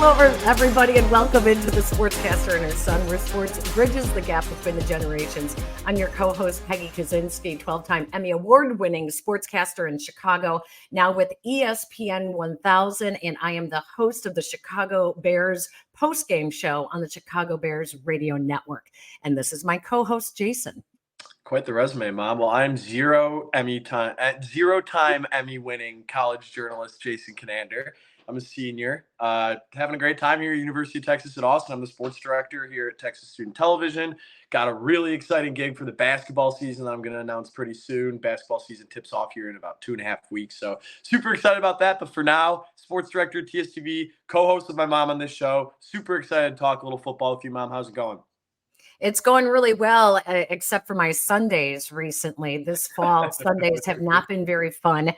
Hello, everybody, and welcome into the Sportscaster and Her Son, where sports bridges the gap between the generations. I'm your co-host, Peggy Kaczynski, 12-time Emmy Award-winning sportscaster in Chicago, now with ESPN 1000, and I am the host of the Chicago Bears post-game show on the Chicago Bears radio network. And this is my co-host, Jason. Quite the resume, Mom. Well, I'm zero-time Emmy-winning college journalist Jason Conander. I'm a senior, having a great time here at University of Texas at Austin. I'm the sports director here at Texas Student Television. Got a really exciting gig for the basketball season that I'm going to announce pretty soon. Basketball season tips off here in about 2.5 weeks. So super excited about that. But for now, sports director at TSTV, co-host with my mom on this show. Super excited to talk a little football with you, Mom. How's it going? It's going really well, except for my Sundays recently. This fall, Sundays have not been very fun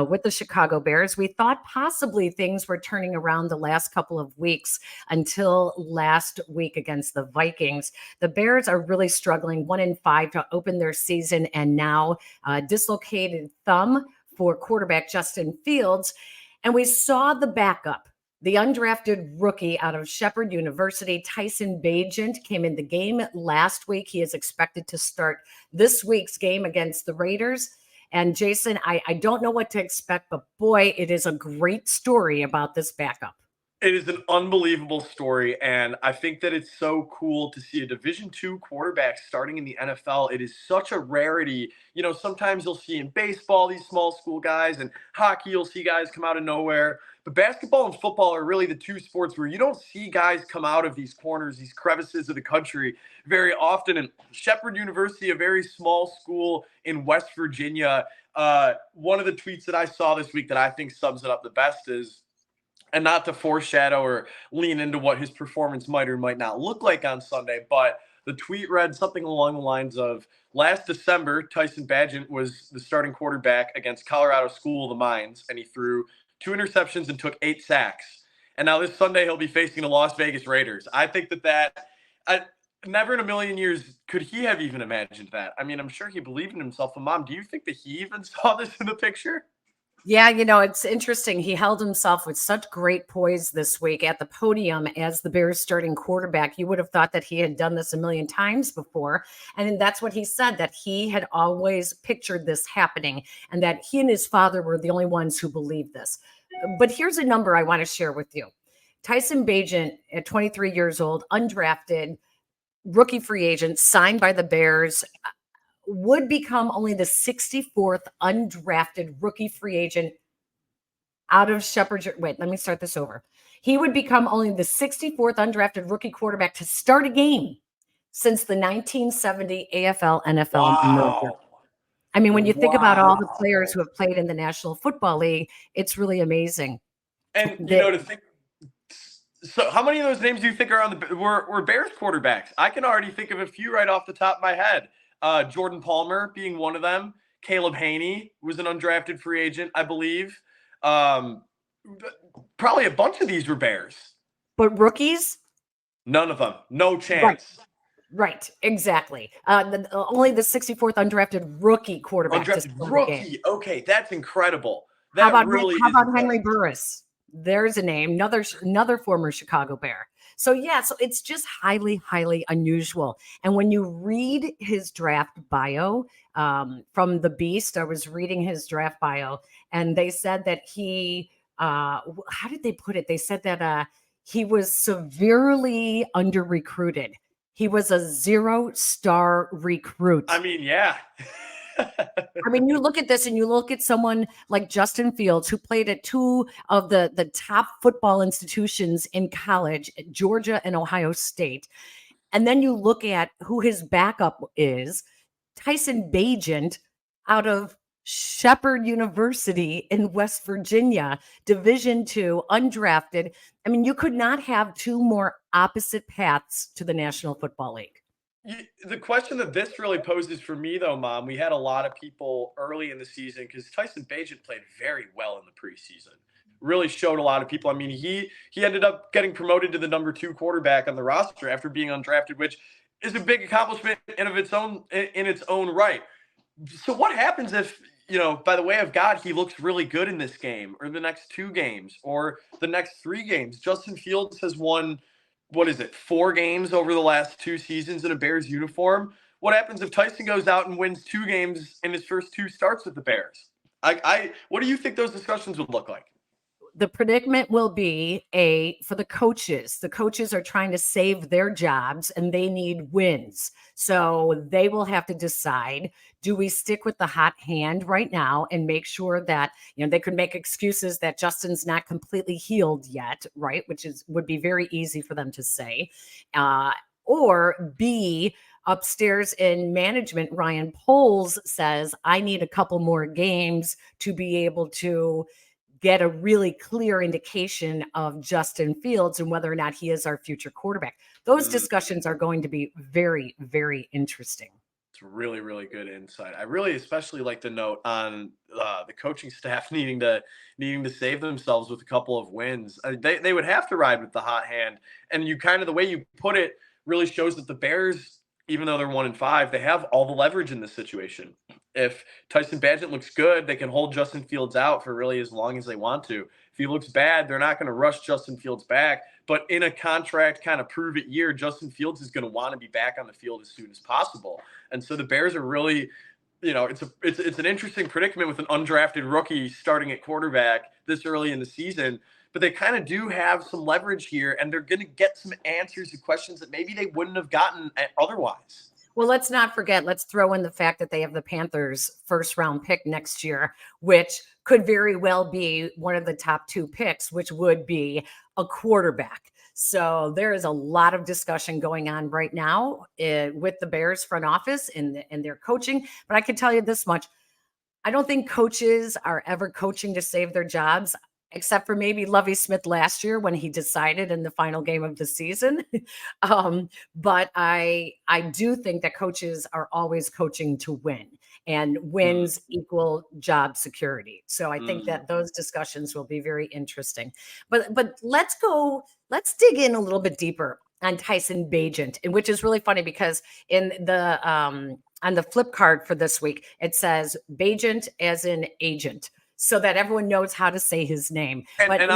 with the Chicago Bears. We thought possibly things were turning around the last couple of weeks until last week against the Vikings. The Bears are really struggling, 1-5 to open their season, and now dislocated thumb for quarterback Justin Fields. And we saw the backup. The undrafted rookie out of Shepherd University, Tyson Bagent, came in the game last week. He is expected to start this week's game against the Raiders. And Jason, I don't know what to expect, but boy, it is a great story about this backup. It is an unbelievable story, and I think that it's so cool to see a Division II quarterback starting in the NFL. It is such a rarity. You know, sometimes you'll see in baseball these small school guys, and hockey you'll see guys come out of nowhere. But basketball and football are really the two sports where you don't see guys come out of these corners, these crevices of the country very often. And Shepherd University, a very small school in West Virginia, one of the tweets that I saw this week that I think sums it up the best is, and not to foreshadow or lean into what his performance might or might not look like on Sunday, but the tweet read something along the lines of, last December, Tyson Bagent was the starting quarterback against Colorado School of the Mines, and he threw 2 interceptions and took 8 sacks. And now this Sunday he'll be facing the Las Vegas Raiders. I think never in a million years could he have even imagined that. I mean, I'm sure he believed in himself. But Mom, do you think that he even saw this in the picture? Yeah, you know, it's interesting. He held himself with such great poise this week at the podium as the Bears starting quarterback. You would have thought that he had done this a million times before. And that's what he said, that he had always pictured this happening and that he and his father were the only ones who believed this. But here's a number I want to share with you. Tyson Bagent, at 23 years old, undrafted, rookie free agent, signed by the Bears, would become only the 64th undrafted rookie free agent out of Shepherd. Wait, let me start this over. He would become only the 64th undrafted rookie quarterback to start a game since the 1970 AFL-NFL merger. I mean, when you think about all the players who have played in the National Football League, it's really amazing. And, you know, to think, so how many of those names do you think are on were Bears quarterbacks? I can already think of a few right off the top of my head. Jordan Palmer being one of them. Caleb Haney was an undrafted free agent, I believe. Probably a bunch of these were Bears. But rookies? None of them. No chance. Right. Exactly. Only the 64th undrafted rookie quarterback. Undrafted rookie. Okay, that's incredible. How about Henry Burris? There's a name. Another former Chicago Bear. So it's just highly, highly unusual. And when you read his draft bio from The Beast, I was reading his draft bio, and they said that he, how did they put it? They said that he was severely under-recruited. He was a 0-star recruit. I mean, yeah. I mean, you look at this and you look at someone like Justin Fields, who played at 2 of the top football institutions in college, Georgia and Ohio State. And then you look at who his backup is, Tyson Bagent out of Shepherd University in West Virginia, Division II, undrafted. I mean, you could not have 2 more opposite paths to the National Football League. The question that this really poses for me, though, Mom, we had a lot of people early in the season because Tyson Bagent played very well in the preseason. Really showed a lot of people. I mean, he ended up getting promoted to the number 2 quarterback on the roster after being undrafted, which is a big accomplishment in its own right. So what happens if by the way of God, he looks really good in this game or the next two games or the next three games. Justin Fields has won, what is it, 4 games over the last 2 seasons in a Bears uniform. What happens if Tyson goes out and wins 2 games in his first 2 starts with the Bears? What do you think those discussions would look like? The predicament will be for the coaches. The coaches are trying to save their jobs and they need wins. So they will have to decide, do we stick with the hot hand right now and make sure that, they could make excuses that Justin's not completely healed yet, right? Which would be very easy for them to say. Or B, upstairs in management, Ryan Poles says, I need a couple more games to be able to get a really clear indication of Justin Fields and whether or not he is our future quarterback. Those discussions are going to be very, very interesting. It's really, really good insight. I really especially like the note on the coaching staff needing to save themselves with a couple of wins. They would have to ride with the hot hand, and you kind of the way you put it really shows that the Bears, even though they're 1-5, they have all the leverage in this situation. If Tyson Bagent looks good, they can hold Justin Fields out for really as long as they want to. If he looks bad, they're not going to rush Justin Fields back. But in a contract kind of prove it year, Justin Fields is going to want to be back on the field as soon as possible. And so the Bears are really, it's an interesting predicament with an undrafted rookie starting at quarterback this early in the season. But they kind of do have some leverage here, and they're going to get some answers to questions that maybe they wouldn't have gotten otherwise. Well, let's not forget, let's throw in the fact that they have the Panthers' first round pick next year, which could very well be one of the top 2 picks, which would be a quarterback. So there is a lot of discussion going on right now with the Bears front office and their coaching. But I can tell you this much. I don't think coaches are ever coaching to save their jobs, except for maybe Lovie Smith last year when he decided in the final game of the season. But I do think that coaches are always coaching to win, and wins equal job security. So I think that those discussions will be very interesting. But let's dig in a little bit deeper on Tyson Bagent, and which is really funny because in the on the flip card for this week, it says Bagent as in agent, so that everyone knows how to say his name. And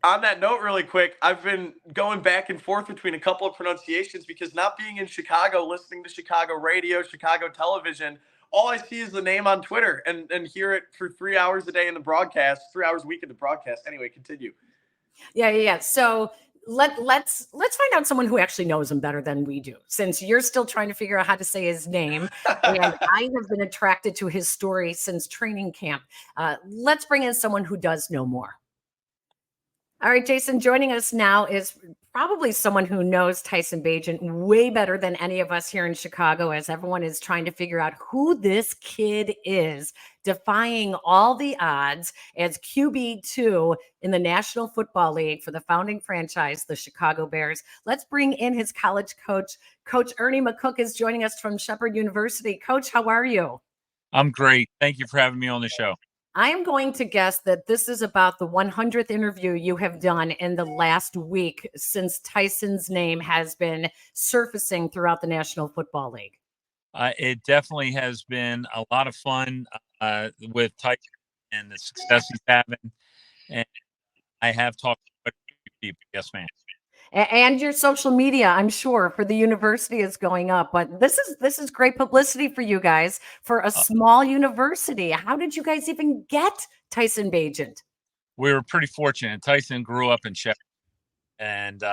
on that note, really quick, I've been going back and forth between a couple of pronunciations because not being in Chicago, listening to Chicago radio, Chicago television, all I see is the name on Twitter and hear it for 3 hours a day in the broadcast, 3 hours a week in the broadcast. Anyway, continue. Yeah. So let's find out someone who actually knows him better than we do, since you're still trying to figure out how to say his name. And I have been attracted to his story since training camp. Let's bring in someone who does know more. All right, Jason, joining us now is probably someone who knows Tyson Bagent way better than any of us here in Chicago, as everyone is trying to figure out who this kid is, defying all the odds as QB2 in the National Football League for the founding franchise, the Chicago Bears. Let's bring in his college coach. Coach Ernie McCook is joining us from Shepherd University. Coach, how are you? I'm great. Thank you for having me on the show. I am going to guess that this is about the 100th interview you have done in the last week since Tyson's name has been surfacing throughout the National Football League. It definitely has been a lot of fun with Tyson and the success he's having. And I have talked to people. Yes, ma'am. And your social media, I'm sure, for the university is going up. But this is great publicity for you guys for a small university. How did you guys even get Tyson Bagent? We were pretty fortunate. Tyson grew up in Shepherd, and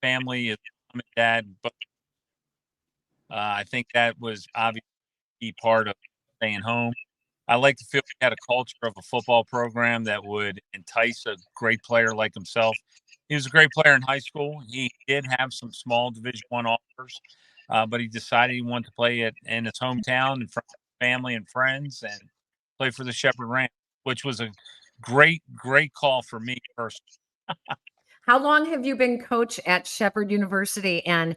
family, his mom and dad. But I think that was obviously a key part of staying home. I like to feel we had a culture of a football program that would entice a great player like himself. He was a great player in high school. He did have some small Division I offers, but he decided he wanted to play in his hometown in front of family and friends and play for the Shepherd Rams, which was a great call for me personally. How long have you been coach at Shepherd University? And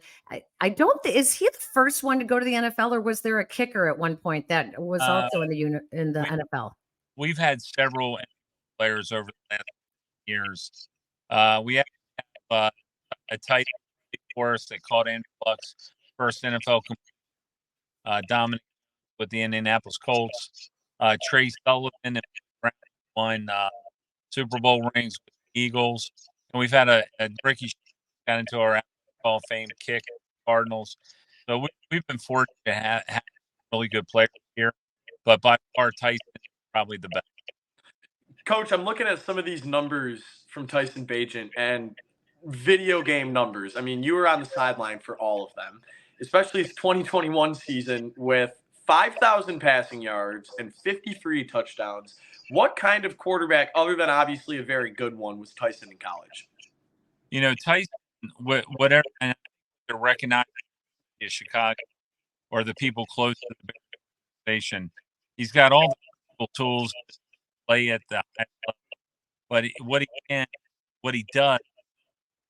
I don't, is he the first one to go to the NFL, or was there a kicker at one point that was also in the NFL? We've had several players over the last years. We have a tight for us that caught Andrew Luck's first NFL dominant with the Indianapolis Colts. Trey Sullivan and won Super Bowl rings with the Eagles. And we've had a Ricky got into our Hall of Fame kick Cardinals. So we've been fortunate to have really good players here. But by far, Tyson is probably the best. Coach, I'm looking at some of these numbers from Tyson Bagent and video game numbers. I mean, you were on the sideline for all of them, especially his 2021 season with 5,000 passing yards and 53 touchdowns. What kind of quarterback, other than obviously a very good one, was Tyson in college? Tyson, whatever, and they're recognized in Chicago or the people close to the station, he's got all the tools to play at the high level. But what he does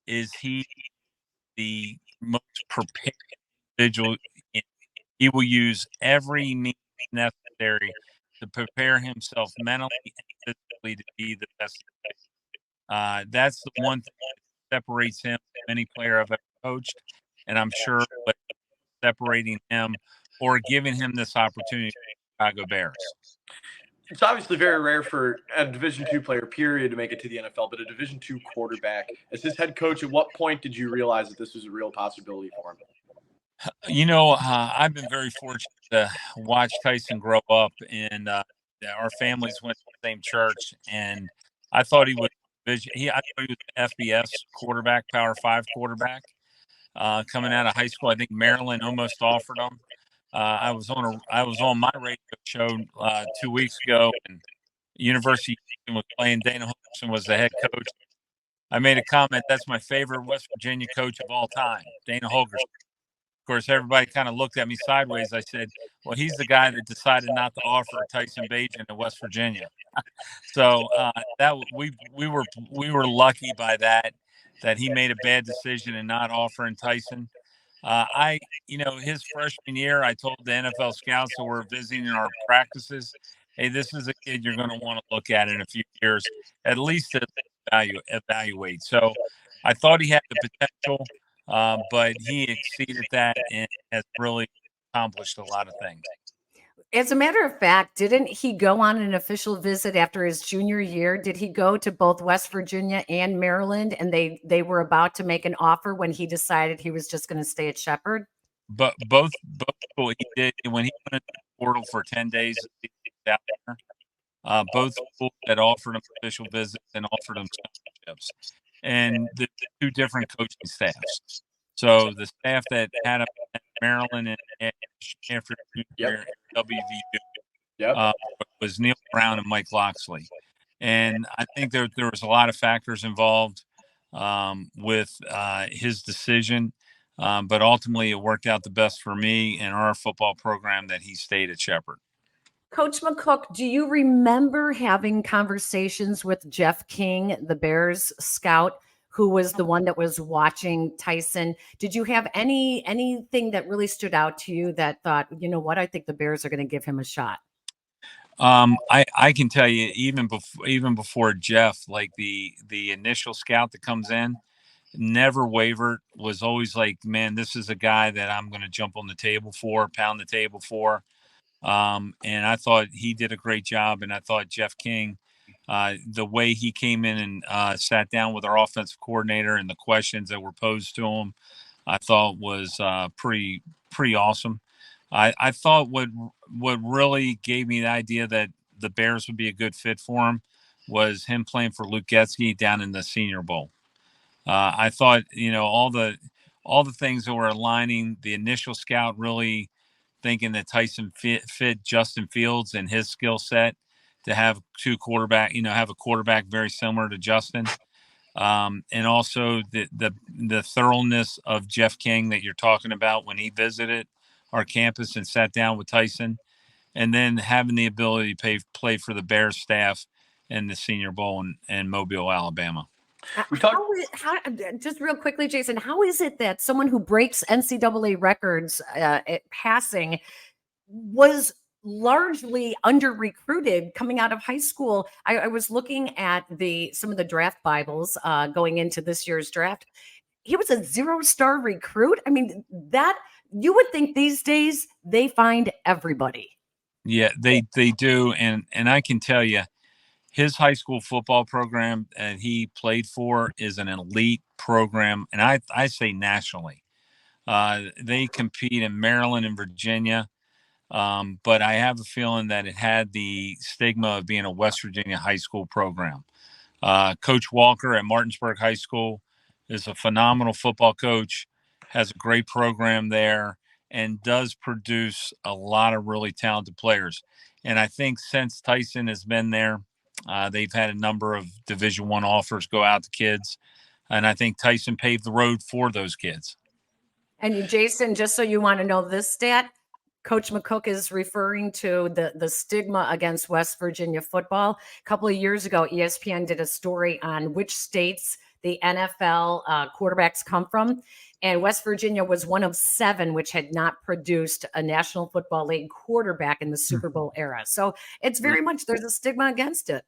is the most prepared individual. He will use every means necessary to prepare himself mentally and physically to be the best. That's the one thing that separates him from any player I've ever coached, and I'm sure what separating him or giving him this opportunity for Chicago Bears. It's obviously very rare for a Division II player, period, to make it to the NFL, but a Division II quarterback. As his head coach, at what point did you realize that this was a real possibility for him? I've been very fortunate to watch Tyson grow up, and our families went to the same church, and I thought he was I thought he was an FBS quarterback, Power 5 quarterback. Coming out of high school, I think Maryland almost offered him. I was on my radio show 2 weeks ago, and University was playing. Dana Holgerson was the head coach. I made a comment. That's my favorite West Virginia coach of all time, Dana Holgerson. Of course, everybody kind of looked at me sideways. I said, "Well, he's the guy that decided not to offer Tyson Bagent in West Virginia." So that we were lucky by that he made a bad decision in not offering Tyson. His freshman year, I told the NFL scouts who were visiting our practices, "Hey, this is a kid you're going to want to look at in a few years, at least to evaluate." So I thought he had the potential. But he exceeded that and has really accomplished a lot of things. As a matter of fact, didn't he go on an official visit after his junior year? Did he go to both West Virginia and Maryland, and they were about to make an offer when he decided he was just going to stay at Shepherd? But both he did when he went into the portal for 10 days down there. Both schools had offered him official visits and offered him scholarships, and the two different coaching staffs. So the staff that had him at Maryland and after WVU was Neil Brown and Mike Loxley. And I think there was a lot of factors involved with his decision. But ultimately, it worked out the best for me and our football program that he stayed at Shepherd. Coach McCook, do you remember having conversations with Jeff King, the Bears scout, who was the one that was watching Tyson? Did you have anything that really stood out to you that thought, you know what, I think the Bears are going to give him a shot? I can tell you even before Jeff, like the initial scout that comes in, never wavered, was always like, man, this is a guy that I'm going to jump on the table for, pound the table for. And I thought he did a great job. And I thought Jeff King, the way he came in and sat down with our offensive coordinator and the questions that were posed to him, I thought was pretty awesome. I thought what really gave me the idea that the Bears would be a good fit for him was him playing for Luke Getsky down in the Senior Bowl. I thought, all the things that were aligning, the initial scout really thinking that Tyson fit Justin Fields and his skill set to have have a quarterback very similar to Justin. And also the thoroughness of Jeff King that you're talking about when he visited our campus and sat down with Tyson, and then having the ability to play for the Bears staff in the Senior Bowl in Mobile, Alabama. Just real quickly, Jason, how is it that someone who breaks NCAA records at passing was largely under recruited coming out of high school? I was looking at some of the draft Bibles going into this year's draft. He was a 0-star recruit. I mean, that you would think these days they find everybody. Yeah, they do, and I can tell you, his high school football program that he played for is an elite program, and I say nationally. They compete in Maryland and Virginia, but I have a feeling that it had the stigma of being a West Virginia high school program. Coach Walker at Martinsburg High School is a phenomenal football coach, has a great program there, and does produce a lot of really talented players. And I think since Tyson has been there, they've had a number of Division One offers go out to kids, and I think Tyson paved the road for those kids. And Jason, just so you want to know this stat, Coach McCook is referring to the stigma against West Virginia football. A couple of years ago, ESPN did a story on which states the NFL quarterbacks come from. And West Virginia was one of 7 which had not produced a National Football League quarterback in the Super Bowl era. So it's very much, there's a stigma against it.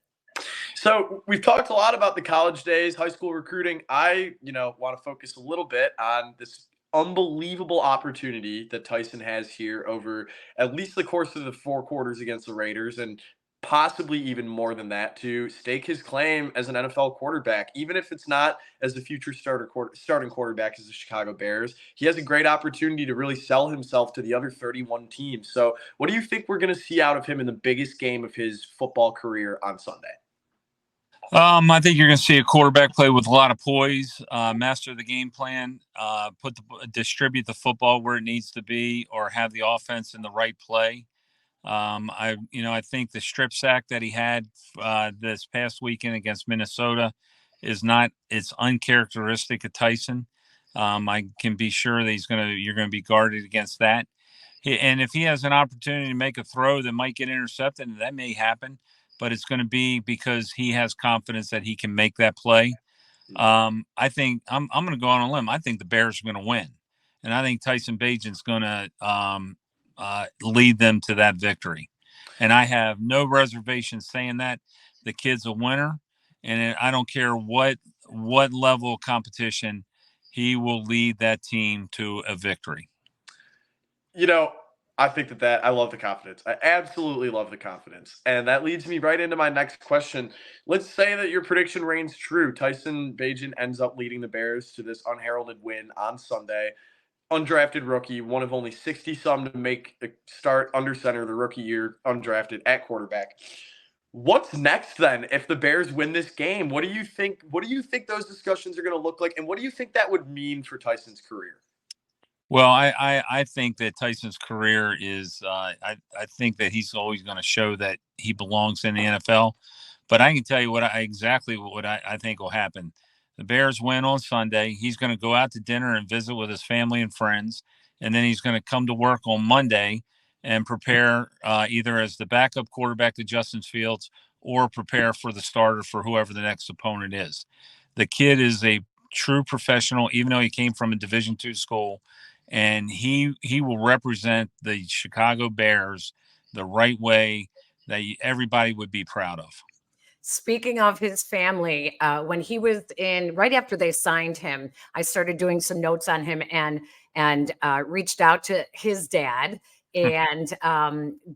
So we've talked a lot about the college days, high school recruiting. I, want to focus a little bit on this unbelievable opportunity that Tyson has here over at least the course of the 4 quarters against the Raiders, and possibly even more than that, to stake his claim as an NFL quarterback, even if it's not as the future starting quarterback as the Chicago Bears. He has a great opportunity to really sell himself to the other 31 teams. So what do you think we're going to see out of him in the biggest game of his football career on Sunday? I think you're going to see a quarterback play with a lot of poise, master the game plan, distribute the football where it needs to be, or have the offense in the right play. I think the strip sack that he had this past weekend against Minnesota it's uncharacteristic of Tyson. I can be sure that you're going to be guarded against that. And if he has an opportunity to make a throw that might get intercepted, that may happen, but it's going to be because he has confidence that he can make that play. I think I'm going to go on a limb. I think the Bears are going to win, and I think Tyson Bagent's going to lead them to that victory. And I have no reservations saying that the kid's a winner, and I don't care what level of competition, he will lead that team to a victory. I think that I love the confidence. I absolutely love the confidence. And that leads me right into my next question. Let's say that your prediction reigns true. Tyson Bagent ends up leading the Bears to this unheralded win on Sunday. Undrafted rookie, one of only 60-some to make a start under center the rookie year, undrafted at quarterback. What's next then if the Bears win this game? What do you think those discussions are going to look like? And what do you think that would mean for Tyson's career? Well, I think that Tyson's career is I think that he's always going to show that he belongs in the NFL. But I can tell you exactly what I think will happen. The Bears win on Sunday. He's going to go out to dinner and visit with his family and friends, and then he's going to come to work on Monday and prepare either as the backup quarterback to Justin Fields or prepare for the starter for whoever the next opponent is. The kid is a true professional, even though he came from a Division II school. And he will represent the Chicago Bears the right way that everybody would be proud of. Speaking of his family, when he was right after they signed him, I started doing some notes on him and reached out to his dad and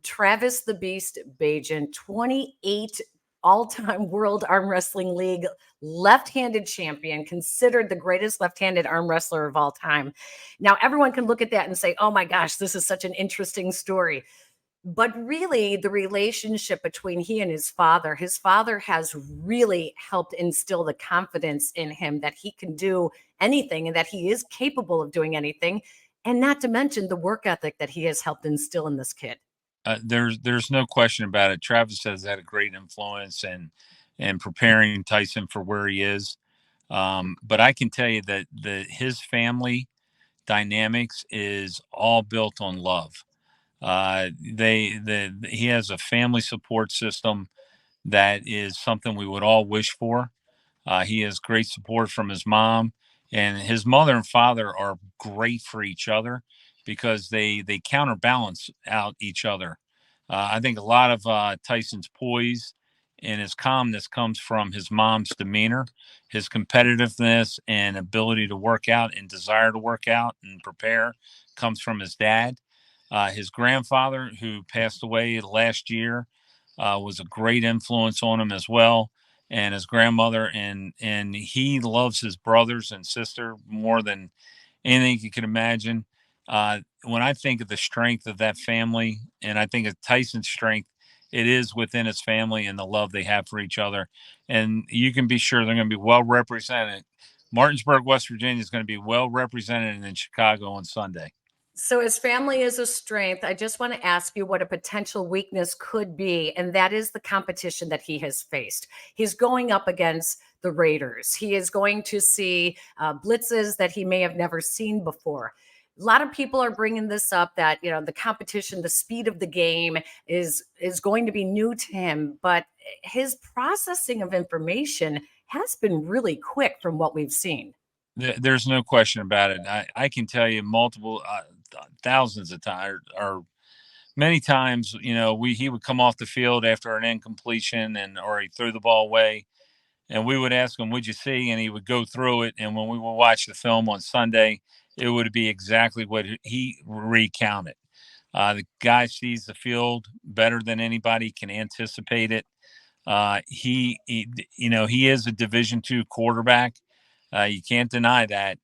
Travis the Beast Bagent, 28 all-time World Arm Wrestling League left-handed champion, considered the greatest left-handed arm wrestler of all time. Now, everyone can look at that and say, oh my gosh, this is such an interesting story. But really, the relationship between he and his father has really helped instill the confidence in him that he can do anything and that he is capable of doing anything. And not to mention the work ethic that he has helped instill in this kid. There's no question about it. Travis has had a great influence in preparing Tyson for where he is. But I can tell you that his family dynamics is all built on love. He has a family support system that is something we would all wish for. He has great support from his mom, and his mother and father are great for each other because they counterbalance out each other. I think a lot of Tyson's poise and his calmness comes from his mom's demeanor, his competitiveness and ability to work out and desire to work out and prepare comes from his dad. His grandfather, who passed away last year, was a great influence on him as well, and his grandmother, and he loves his brothers and sister more than anything you can imagine. When I think of the strength of that family, and I think of Tyson's strength, it is within his family and the love they have for each other. And you can be sure they're going to be well represented. Martinsburg, West Virginia is going to be well represented in Chicago on Sunday. So his family is a strength. I just want to ask you what a potential weakness could be, and that is the competition that he has faced. He's going up against the Raiders. He is going to see blitzes that he may have never seen before. A lot of people are bringing this up that, you know, the competition, the speed of the game is going to be new to him, but his processing of information has been really quick from what we've seen. There's no question about it. I can tell you multiple thousands of times, or many times, you know, he would come off the field after an incompletion or he threw the ball away, and we would ask him, "What'd you see?" And he would go through it. And when we would watch the film on Sunday, it would be exactly what he recounted. The guy sees the field better than anybody, can anticipate it. He is a Division II quarterback. You can't deny that,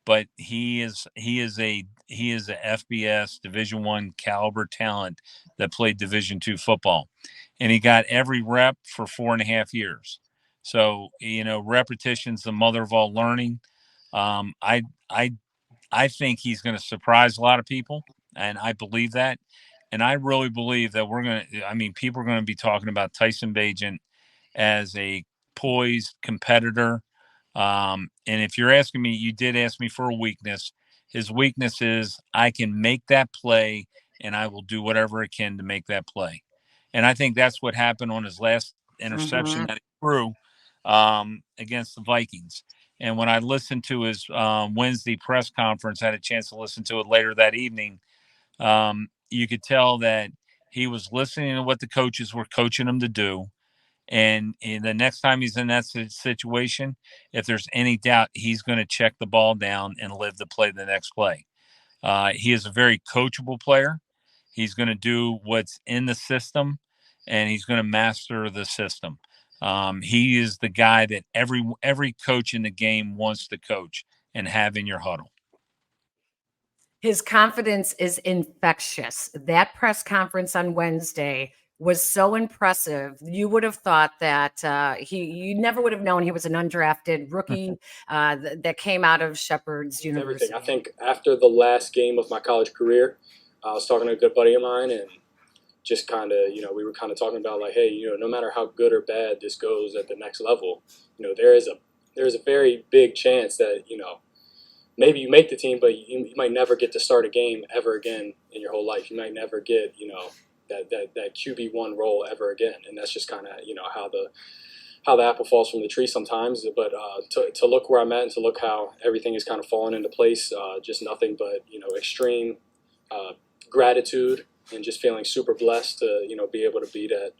but he is a FBS Division I caliber talent that played Division II football, and he got every rep for 4.5 years. So, you know, repetition's the mother of all learning. I think he's going to surprise a lot of people, and I believe that. And I really believe that people are going to be talking about Tyson Bagent as a poised competitor. And if you're asking me, you did ask me for a weakness. His weakness is I can make that play, and I will do whatever I can to make that play. And I think that's what happened on his last interception that he threw against the Vikings. And when I listened to his Wednesday press conference, I had a chance to listen to it later that evening. You could tell that he was listening to what the coaches were coaching him to do. And the next time he's in that situation, if there's any doubt, he's going to check the ball down and live to play the next play. He is a very coachable player. He's going to do what's in the system, and he's going to master the system. He is the guy that every coach in the game wants to coach and have in your huddle. His confidence is infectious. That press conference on Wednesday was so impressive. You would have thought that you never would have known he was an undrafted rookie that came out of Shepherd's University. Everything. I think after the last game of my college career, I was talking to a good buddy of mine, and just kind of, we were kind of talking about like, hey, no matter how good or bad this goes at the next level, there is a very big chance that, maybe you make the team, but you might never get to start a game ever again in your whole life. You might never get, that QB1 role ever again. And that's just kind of, how the apple falls from the tree sometimes. But to look where I'm at and to look how everything is kind of falling into place, just nothing but, extreme gratitude and just feeling super blessed to, be able to be that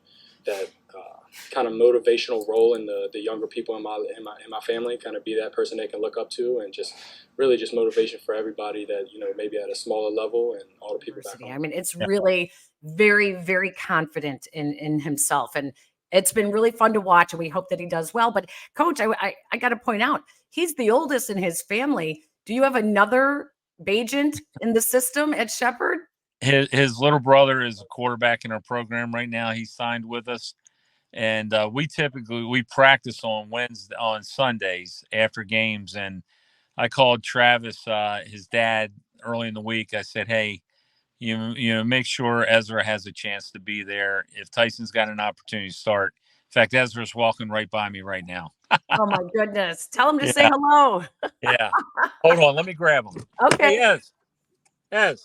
kind of motivational role in the younger people in my family, kind of be that person they can look up to, and just really just motivation for everybody that, maybe at a smaller level, and all the people back home. I mean, it's really very, very confident in himself. And it's been really fun to watch, and we hope that he does well. But Coach, I got to point out, he's the oldest in his family. Do you have another Bagent in the system at Shepherd? His little brother is a quarterback in our program right now. He signed with us. And we practice on Sundays after games. And I called Travis, his dad, early in the week. I said, hey, make sure Ezra has a chance to be there if Tyson's got an opportunity to start. In fact, Ezra's walking right by me right now. Oh my goodness. Tell him to say hello. Yeah. Hold on. Let me grab him. Okay. Hey, Ez.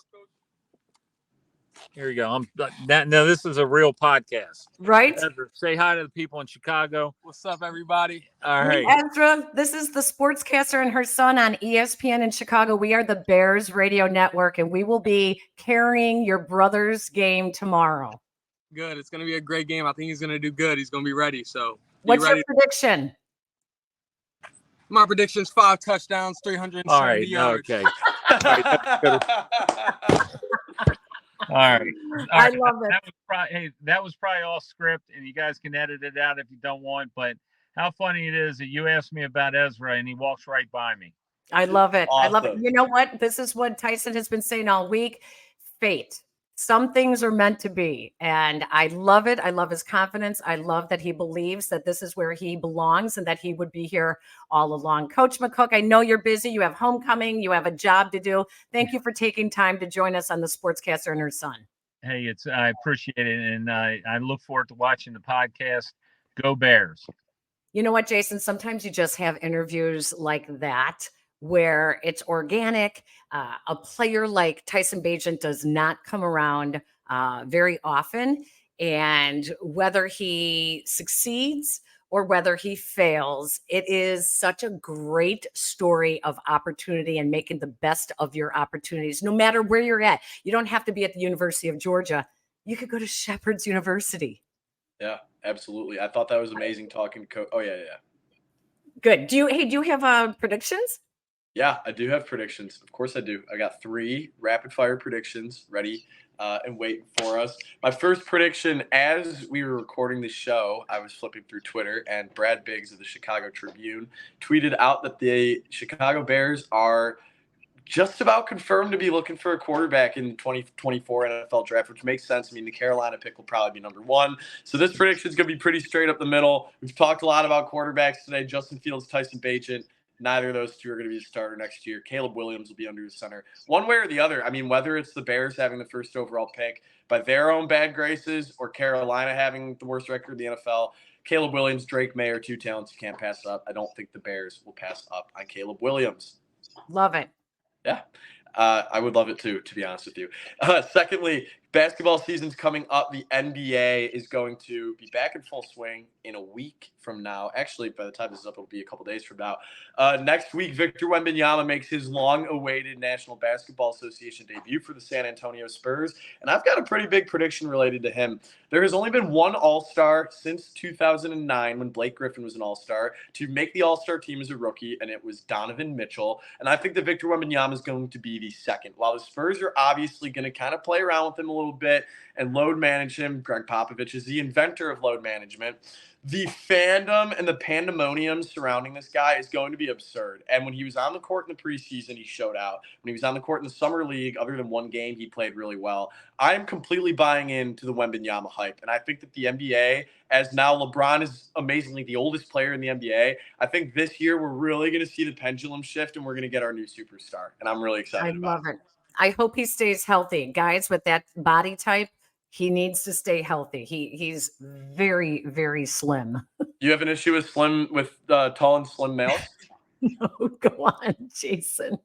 Here we go. No, this is a real podcast. Right? Ezra, say hi to the people in Chicago. What's up, everybody? All right. Ezra, this is the sportscaster and her son on ESPN in Chicago. We are the Bears Radio Network, and we will be carrying your brother's game tomorrow. Good. It's going to be a great game. I think he's going to do good. He's going to be ready. So, what's your prediction? My prediction is 5 touchdowns, 370 yards. Okay. All right. All I right. love it. That was probably all script, and you guys can edit it out if you don't want. But how funny it is that you asked me about Ezra, and he walks right by me. I love it. I love it. Awesome. You know what? This is what Tyson has been saying all week. Fate. Some things are meant to be. And I love it. I love his confidence. I love that he believes that this is where he belongs and that he would be here all along. Coach McCook, I know you're busy. You have homecoming. You have a job to do. Thank you for taking time to join us on the Sportscaster and Her Son. Hey, I appreciate it, and I look forward to watching the podcast. Go Bears! You know what, Jason? Sometimes you just have interviews like that where it's organic. A player like Tyson Bagent does not come around very often. And whether he succeeds or whether he fails, it is such a great story of opportunity and making the best of your opportunities, no matter where you're at. You don't have to be at the University of Georgia. You could go to Shepherd's University. Yeah, absolutely. I thought that was amazing talking to Coach. Oh, yeah. Good. Do you have predictions? Yeah, I do have predictions. Of course I do. I got 3 rapid fire predictions ready and waiting for us. My first prediction, as we were recording the show, I was flipping through Twitter, and Brad Biggs of the Chicago Tribune tweeted out that the Chicago Bears are just about confirmed to be looking for a quarterback in 2024 NFL draft, which makes sense. I mean, the Carolina pick will probably be number 1. So this prediction is going to be pretty straight up the middle. We've talked a lot about quarterbacks today. Justin Fields, Tyson Bagent. Neither of those two are going to be the starter next year. Caleb Williams will be under the center. One way or the other, I mean, whether it's the Bears having the first overall pick by their own bad graces or Carolina having the worst record in the NFL, Caleb Williams, Drake May are 2 talents you can't pass up. I don't think the Bears will pass up on Caleb Williams. Love it. Yeah. I would love it too, to be honest with you. Secondly, basketball season's coming up. The NBA is going to be back in full swing in a week from now. Actually, by the time this is up, it'll be a couple days from now. Next week, Victor Wembanyama makes his long-awaited National Basketball Association debut for the San Antonio Spurs, and I've got a pretty big prediction related to him. There has only been one All-Star since 2009 when Blake Griffin was an All-Star to make the All-Star team as a rookie, and it was Donovan Mitchell. And I think that Victor Wembanyama is going to be the second. While the Spurs are obviously going to kind of play around with him a little bit and load manage him, Greg Popovich is the inventor of load management. The fandom and the pandemonium surrounding this guy is going to be absurd. And when he was on the court in the preseason, he showed out. When he was on the court in the summer league, other than one game, he played really well. I'm completely buying into the Wembanyama hype. And I think that the NBA, as now LeBron is amazingly the oldest player in the NBA, I think this year we're really going to see the pendulum shift and we're going to get our new superstar. And I'm really excited about it. I love it. I hope he stays healthy. Guys with that body type, he needs to stay healthy. He's very, very slim. You have an issue with tall and slim males? No, go on, Jason.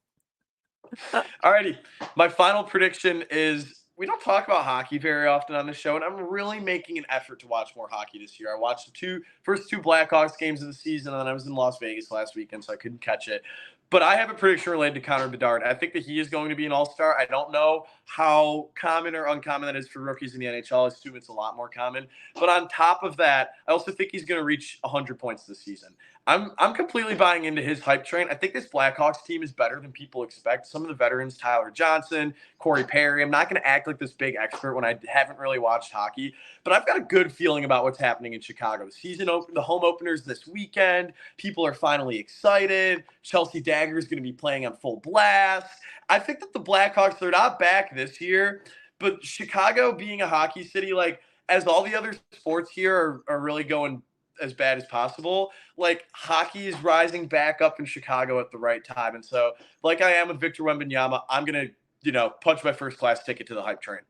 All righty. My final prediction is we don't talk about hockey very often on the show, and I'm really making an effort to watch more hockey this year. I watched the first two Blackhawks games of the season, and then I was in Las Vegas last weekend, so I couldn't catch it. But I have a prediction related to Connor Bedard. I think that he is going to be an all-star. I don't know how common or uncommon that is for rookies in the NHL. I assume it's a lot more common. But on top of that, I also think he's going to reach 100 points this season. I'm completely buying into his hype train. I think this Blackhawks team is better than people expect. Some of the veterans, Tyler Johnson, Corey Perry. I'm not going to act like this big expert when I haven't really watched hockey, but I've got a good feeling about what's happening in Chicago. The home openers this weekend. People are finally excited. Chelsea Dagger is going to be playing on full blast. I think that the Blackhawks, they're not back this year, but Chicago being a hockey city, like as all the other sports here are really going as bad as possible, like hockey is rising back up in Chicago at the right time. And so like I am with Victor Wembanyama, I'm going to, punch my first class ticket to the hype train.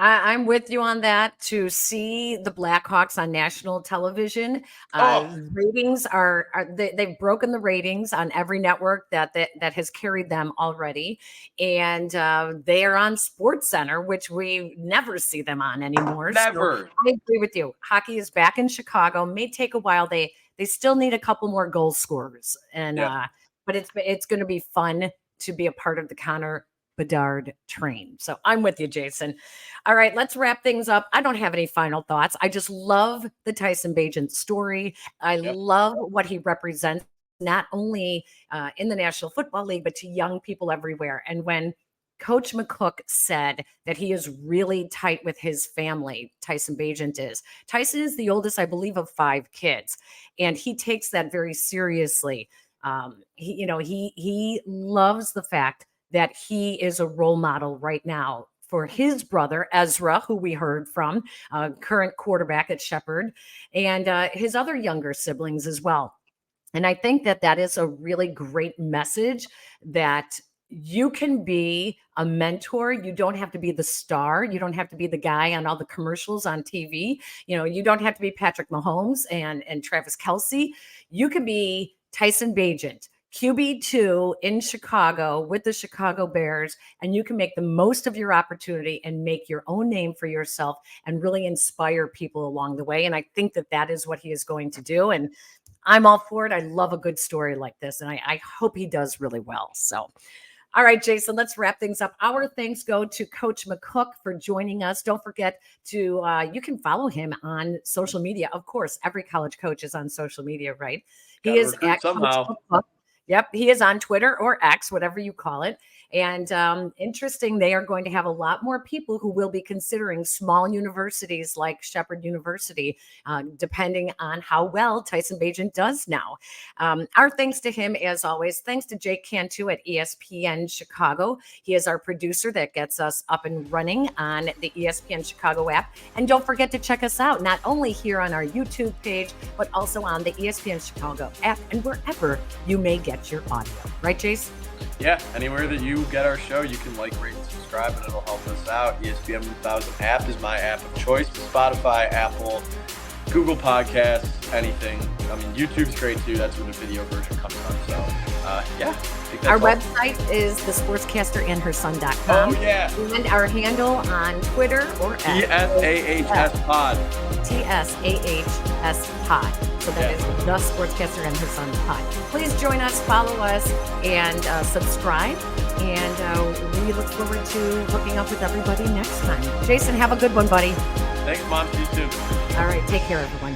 I'm with you on that. To see the Blackhawks on national television, ratings they've broken the ratings on every network that has carried them already, and they are on SportsCenter, which we never see them on anymore. Never. So I agree with you. Hockey is back in Chicago. May take a while. They still need a couple more goal scorers, and but it's going to be fun to be a part of the Connor Bedard train. So I'm with you, Jason. All right, let's wrap things up. I don't have any final thoughts. I just love the Tyson Bagent story. I love what he represents, not only in the National Football League, but to young people everywhere. And when Coach McCook said that he is really tight with his family. Tyson Bagent is. Tyson is the oldest, I believe, of 5 kids, and he takes that very seriously. He loves the fact that he is a role model right now for his brother, Ezra, who we heard from, current quarterback at Shepherd, and his other younger siblings as well. And I think that that is a really great message, that you can be a mentor. You don't have to be the star. You don't have to be the guy on all the commercials on TV. You don't have to be Patrick Mahomes and Travis Kelce. You can be Tyson Bagent, QB2 in Chicago with the Chicago Bears, and you can make the most of your opportunity and make your own name for yourself and really inspire people along the way. And I think that that is what he is going to do. And I'm all for it. I love a good story like this, and I hope he does really well. So, all right, Jason, let's wrap things up. Our thanks go to Coach McCook for joining us. Don't forget to, you can follow him on social media. Of course, every college coach is on social media, right? He is at somehow. Coach McCook. Yep, he is on Twitter or X, whatever you call it. And interesting, they are going to have a lot more people who will be considering small universities like Shepherd University, depending on how well Tyson Bagent does now. Our thanks to him, as always. Thanks to Jake Cantu at ESPN Chicago. He is our producer that gets us up and running on the ESPN Chicago app. And don't forget to check us out, not only here on our YouTube page, but also on the ESPN Chicago app and wherever you may get your audio. Right, Jace? Yeah, anywhere that you get our show, you can like, rate, and subscribe, and it'll help us out. ESPN 1000 app is my app of choice. Spotify, Apple, Google Podcasts, anything. I mean, YouTube's great too. That's when the video version comes on. So, yeah. Our website is thesportscasterandherson.com. Oh, yeah. And our handle on Twitter or TSAHS Pod. TSAHS Pod. So that is The Sportscaster and Her Son Pod. Please join us, follow us, and subscribe. And we look forward to hooking up with everybody next time. Jason, have a good one, buddy. Thanks, Mom. See you soon. All right. Take care, everyone.